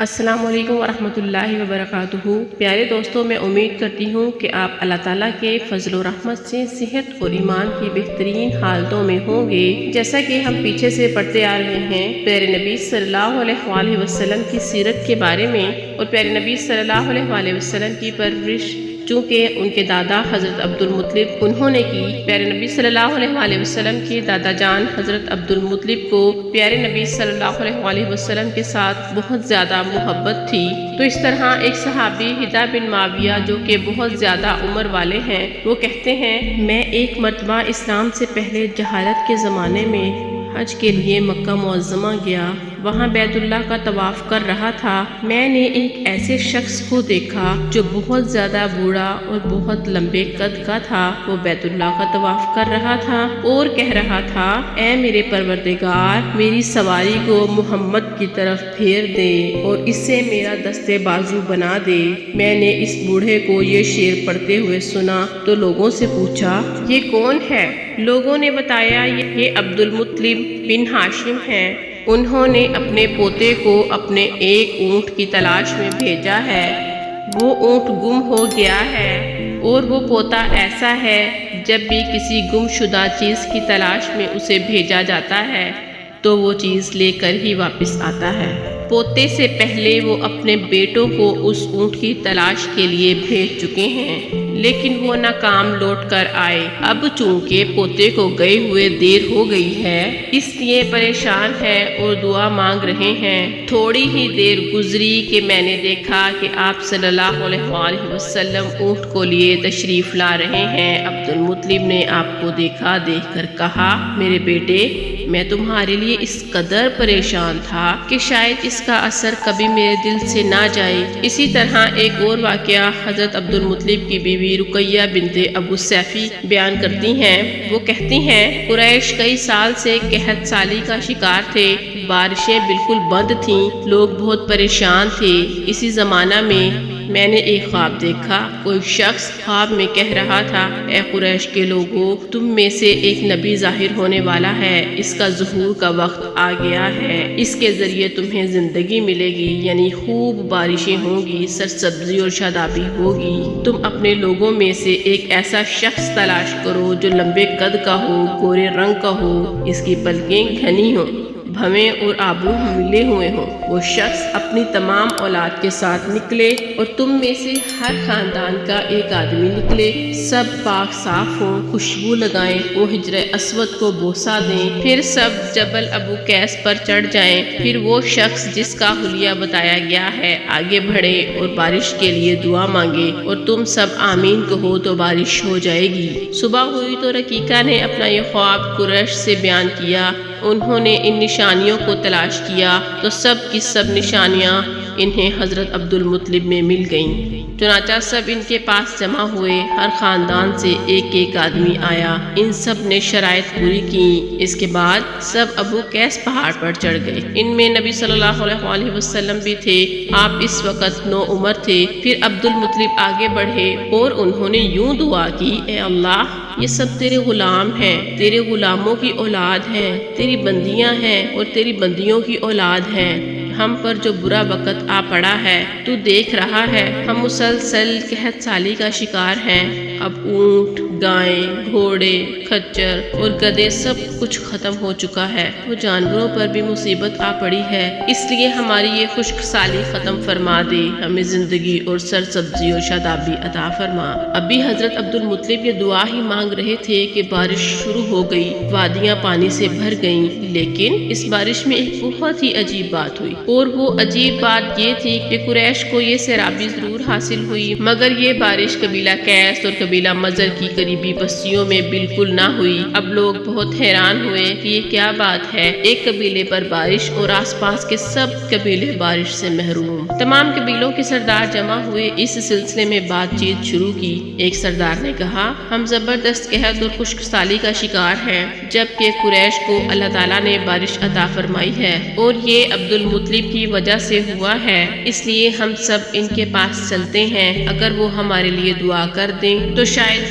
السلام علیکم ورحمۃ اللہ وبرکاتہ۔ پیارے دوستوں، میں امید کرتی ہوں کہ آپ اللہ تعالیٰ کے فضل و رحمت سے صحت اور ایمان کی بہترین حالتوں میں ہوں گے۔ جیسا کہ ہم پیچھے سے پڑھتے آ رہے ہیں پیارے نبی صلی اللہ علیہ وآلہ وسلم کی سیرت کے بارے میں، اور پیارے نبی صلی اللہ علیہ وآلہ وسلم کی پرورش چونکہ ان کے دادا حضرت عبد المطلب انہوں نے کی۔ پیارے نبی صلی اللہ علیہ وآلہ وسلم کے دادا جان حضرت عبد المطلب کو پیارے نبی صلی اللہ علیہ وآلہ وسلم کے ساتھ بہت زیادہ محبت تھی۔ تو اس طرح ایک صحابی ہدا بن معاویہ جو کہ بہت زیادہ عمر والے ہیں، وہ کہتے ہیں میں ایک مرتبہ اسلام سے پہلے جہالت کے زمانے میں حج کے لیے مکہ معظمہ گیا۔ وہاں بیت اللہ کا طواف کر رہا تھا۔ میں نے ایک ایسے شخص کو دیکھا جو بہت زیادہ بوڑھا اور بہت لمبے قد کا تھا۔ وہ بیت اللہ کا طواف کر رہا تھا اور کہہ رہا تھا، اے میرے پروردگار، میری سواری کو محمد کی طرف پھیر دے اور اس سے میرا دستے بازو بنا دے۔ میں نے اس بوڑھے کو یہ شعر پڑھتے ہوئے سنا تو لوگوں سے پوچھا، یہ کون ہے؟ لوگوں نے بتایا یہ عبد المطلب بن ہاشم ہیں۔ انہوں نے اپنے پوتے کو اپنے ایک اونٹ کی تلاش میں بھیجا ہے۔ وہ اونٹ گم ہو گیا ہے اور وہ پوتا ایسا ہے جب بھی کسی گم شدہ چیز کی تلاش میں اسے بھیجا جاتا ہے تو وہ چیز لے کر ہی واپس آتا ہے۔ پوتے سے پہلے وہ اپنے بیٹوں کو اس اونٹ کی تلاش کے لیے بھیج چکے ہیں، لیکن وہ ناکام لوٹ کر آئے۔ اب چونکہ پوتے کو گئے ہوئے دیر ہو گئی ہے، اس لیے پریشان ہے اور دعا مانگ رہے ہیں۔ تھوڑی ہی دیر گزری کہ میں نے دیکھا کہ آپ صلی اللہ علیہ وآلہ وسلم اونٹ کو لیے تشریف لا رہے ہیں۔ عبد المطلب نے آپ کو دیکھا، دیکھ کر کہا، میرے بیٹے، میں تمہارے لیے اس قدر پریشان تھا کہ شاید اس کا اثر کبھی میرے دل سے نہ جائے۔ اسی طرح ایک اور واقعہ حضرت عبد المطلب کی بیوی رقیہ بنت ابو سیفی بیان کرتی ہیں۔ وہ کہتی ہیں، قریش کئی سال سے قحط سالی کا شکار تھے، بارشیں بالکل بند تھیں، لوگ بہت پریشان تھے۔ اسی زمانہ میں میں نے ایک خواب دیکھا۔ کوئی شخص خواب میں کہہ رہا تھا، اے قریش کے لوگوں، تم میں سے ایک نبی ظاہر ہونے والا ہے، اس کا ظہور کا وقت آ گیا ہے، اس کے ذریعے تمہیں زندگی ملے گی، یعنی خوب بارشیں ہوں گی، سرسبزی اور شادابی ہوگی۔ تم اپنے لوگوں میں سے ایک ایسا شخص تلاش کرو جو لمبے قد کا ہو، گورے رنگ کا ہو، اس کی پلکیں گھنی ہوں، بھویں اور آبرو ملے ہوئے ہوں۔ وہ شخص اپنی تمام اولاد کے ساتھ نکلے اور تم میں سے ہر خاندان کا ایک آدمی نکلے، سب پاک صاف ہوں، خوشبو لگائیں، وہ حجر اسود کو بوسہ دیں، پھر سب جبل ابو قیس پر چڑھ جائیں، پھر وہ شخص جس کا حلیہ بتایا گیا ہے آگے بڑھے اور بارش کے لیے دعا مانگے، اور تم سب آمین کہو تو بارش ہو جائے گی۔ صبح ہوئی تو رقیقہ نے اپنا یہ خواب قریش سے بیان کیا۔ انہوں نے ان نشانیوں کو تلاش کیا تو سب کی سب نشانیاں انہیں حضرت عبد المطلب میں مل گئیں۔ چنانچہ سب ان کے پاس جمع ہوئے، ہر خاندان سے ایک ایک آدمی آیا، ان سب نے شرائط پوری کی۔ اس کے بعد سب ابو قیس پہاڑ پر چڑھ گئے۔ ان میں نبی صلی اللہ علیہ وآلہ وسلم بھی تھے۔ آپ اس وقت نوعمر تھے۔ پھر عبد المطلب آگے بڑھے اور انہوں نے یوں دعا کی، اے اللہ، یہ سب تیرے غلام ہیں، تیرے غلاموں کی اولاد ہیں، تیری بندیاں ہیں اور تیری بندیوں کی اولاد ہیں۔ ہم پر جو برا وقت آ پڑا ہے تو دیکھ رہا ہے، ہم مسلسل قحط سالی کا شکار ہیں۔ اب اونٹ، گائیں، گھوڑے، کھچر اور گدھے سب کچھ ختم ہو چکا ہے، وہ جانوروں پر بھی مصیبت آ پڑی ہے، اس لیے ہماری یہ خشک سالی ختم فرما دے، ہمیں زندگی اور سرسبزی اور شادابی عطا فرما۔ ابھی حضرت عبد المطلب یہ دعا ہی مانگ رہے تھے کہ بارش شروع ہو گئی، وادیاں پانی سے بھر گئیں، لیکن اس بارش میں ایک بہت ہی عجیب بات ہوئی، اور وہ عجیب بات یہ تھی کہ قریش کو یہ سیرابی ضرور حاصل ہوئی، مگر یہ بارش قبیلہ قیس اور قبیلہ مضر کی قریبی بستیوں میں بالکل نہ ہوئی۔ اب لوگ بہت حیران ہوئے کہ یہ کیا بات ہے، ایک قبیلے پر بارش اور آس پاس کے سب قبیلے بارش سے محروم۔ تمام قبیلوں کے سردار جمع ہوئے، اس سلسلے میں بات چیت شروع کی۔ ایک سردار نے کہا، ہم زبردست قحط اور خشک سالی کا شکار ہیں، جبکہ قریش کو اللہ تعالیٰ نے بارش عطا فرمائی ہے اور یہ عبد المطلب کی وجہ سے ہوا ہے، اس لیے ہم سب ان کے پاس چلتے ہیں، اگر وہ ہمارے لیے دعا کر دیں تو شاید